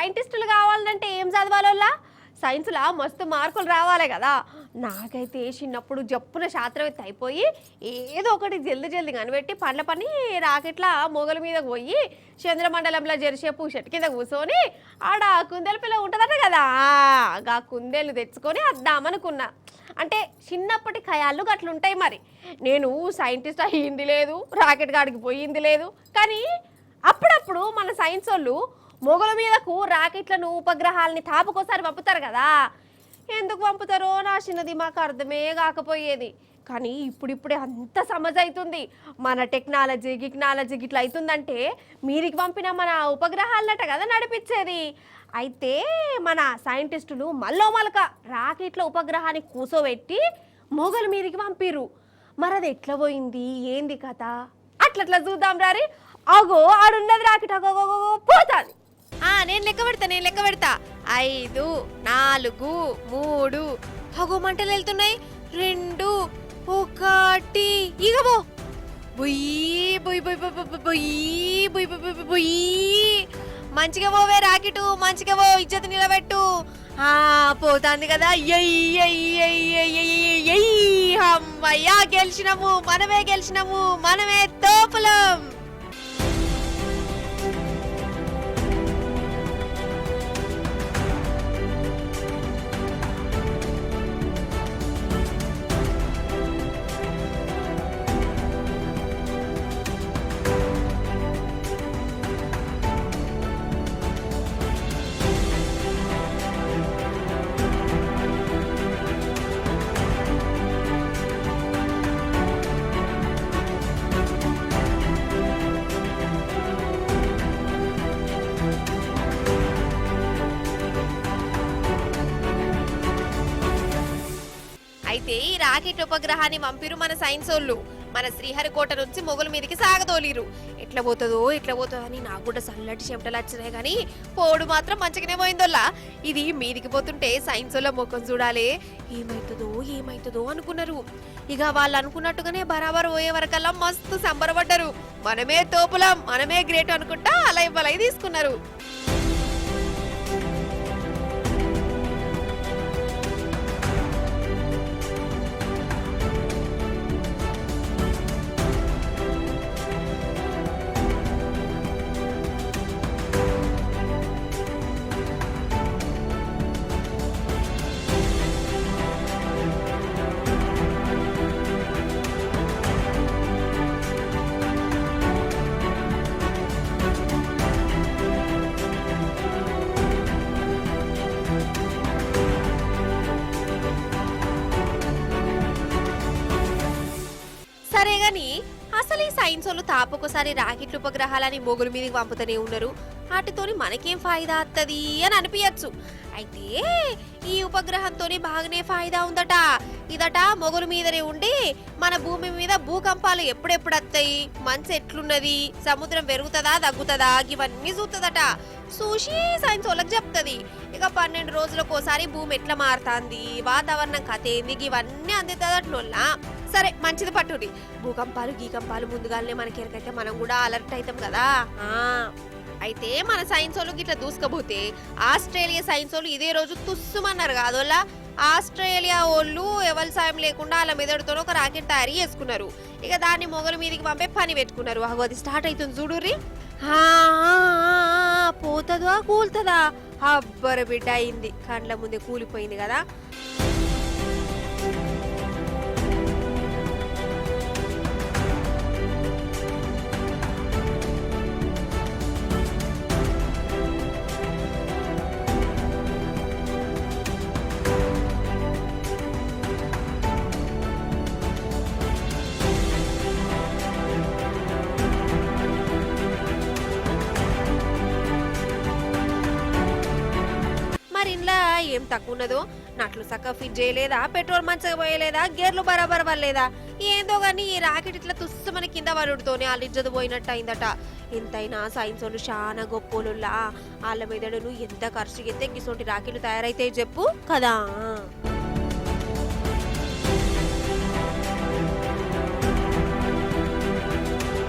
సైంటిస్టులు కావాలంటే ఏం చదవాలోలా? సైన్స్లో మస్తు మార్కులు రావాలి కదా. నాకైతే చిన్నప్పుడు జప్పున శాస్త్రవేత్త అయిపోయి ఏదో ఒకటి జల్ది జల్ది కనిపెట్టి పండ్ల పని రాకెట్ల మొగల మీద పోయి చంద్రమండలంలో జరిసేపు చెట్టు కింద కూర్చొని ఆడ కుందేలు పిల్ల ఉంటుందట కదా, ఆ కుందేలు తెచ్చుకొని అద్దామనుకున్నా. అంటే చిన్నప్పటి ఖయాళ్ళు గట్లుంటాయి. మరి నేను సైంటిస్ట్ అయ్యింది లేదు, రాకెట్ గాడికి పోయింది లేదు. కానీ అప్పుడప్పుడు మన సైన్స్ వాళ్ళు మొగల మీదకు రాకెట్లను ఉపగ్రహాలని తాపకోసారి పంపుతారు కదా. ఎందుకు పంపుతారో నా చిన్నది మాకు అర్థమే కాకపోయేది. కానీ ఇప్పుడిప్పుడే అంత సమజ్ అవుతుంది. మన టెక్నాలజీ ఇట్లా అవుతుందంటే మీరికి పంపిన మన ఉపగ్రహాలట కదా నడిపించేది. అయితే మన సైంటిస్టులు మళ్ళక రాకెట్ల ఉపగ్రహాన్ని కూసోబెట్టి మొగల మీదకి పంపిరు. మరి అది ఎట్లా పోయింది, ఏంది కథ, అట్లట్లా చూద్దాం రారి. అగో ఆడున్నది రాకెట్, అగో పోతాది. నేను లెక్క పెడతా 5 4 3. అగో మంటలు వెళ్తున్నాయి. 2 1 ఇగబో బొయ్యి బొయ్యి బొయ్యి బొయ్యి బొయ్యి బొయ్యి. మంచిగా పోవే రాకెట్, మంచిగా పో, ఇజ్జత్ నిలబెట్టు. పోతాంది కదా. అమ్మయ్యా గెలిచినాము, మనమే తోపులం. అయితే ఈ రాకెట్ ఉపగ్రహాన్ని పంపిరు మన సైన్స్ వాళ్ళు. మన శ్రీహరికోట నుంచి మొగల మీదకి సాగదోలిరు. ఎట్లా పోతుందో అని నాకు కూడా చల్లటి చెమటలు వచ్చినాయి. కానీ పోడు మాత్రం మంచిగానే పోయిందోల్లా. ఇది మీదికి పోతుంటే సైన్స్ వాళ్ళ ముఖం చూడాలి, ఏమైతుందో అనుకున్నారు. ఇక వాళ్ళు అనుకున్నట్టుగానే బరాబర్ పోయే వరకల్లా మస్తు సంబరపడ్డారు. మనమే తోపులం, మనమే గ్రేట్ అనుకుంటా అలై తీసుకున్నారు. సరే గాని అసలు ఈ సైన్స్ వాళ్ళు తాపొకసారి రాకెట్ ఉపగ్రహాలని మొగుల మీదకి పంపుతూనే ఉన్నారు. వాటితోని మనకేం ఫాయిదా వస్తుంది అని అనిపించచ్చు. అయితే ఈ ఉపగ్రహంతోని బాగానే ఫాయిదా ఉందట. ఇదట మొగుల మీదనే ఉండి మన భూమి మీద భూకంపాలు ఎప్పుడెప్పుడు వస్తాయి, మంచు ఎట్లున్నది, సముద్రం పెరుగుతుందా తగ్గుతుందా ఇవన్నీ చూస్తుందట. చూసి సైన్స్ వాళ్ళకి చెప్తుంది. ఇక 12 రోజులకోసారి భూమి ఎట్లా మారుతుంది, వాతావరణం కథ ఏంది, ఇవన్నీ అందుతుందట్లా. సరే మంచిది పట్టుడి. భూకంపాలు ముందుగానే మనకి ఎరకైతే మనం కూడా అలర్ట్ అవుతాం కదా. అయితే మన సైన్స్ వాళ్ళు ఇట్లా దూసుకపోతే ఆస్ట్రేలియా సైన్స్ వాళ్ళు ఇదే రోజు తుస్సుమన్నారు కాదోలా. ఆస్ట్రేలియా వాళ్ళు ఎవరి సాయం లేకుండా వాళ్ళ మెదడుతో ఒక రాకెట్ తయారు చేసుకున్నారు. ఇక దాన్ని మొగల మీదకి పంపే పని పెట్టుకున్నారు. అది స్టార్ట్ అవుతుంది చూడుర్రి. పోతుందా కూలుతుందా? అబ్బర బిడ్డ అయింది, కండ్ల ముందే కూలిపోయింది కదా. ఇంట్లో ఏం తక్కువ ఉన్నదో, నట్లు సక్క ఫిట్ చేయలేదా, పెట్రోల్ మంచిగా పోయలేదా, గేర్లు బరాబర్ వల్లేదా, ఏందో గానీ ఈ రాకెట్ ఇట్లా తుస్సుమని కింద పడుతూనే వాళ్ళ ఇజ్జత పోయినట్టు అయిందట. ఎంతైనా సైన్స్ వాళ్ళు చాలా గొప్పోలులా. వాళ్ళ మెదడును ఎంత ఖర్చు ఎత్తే గిసోటి రాకెట్లు తయారైతే చెప్పు కదా.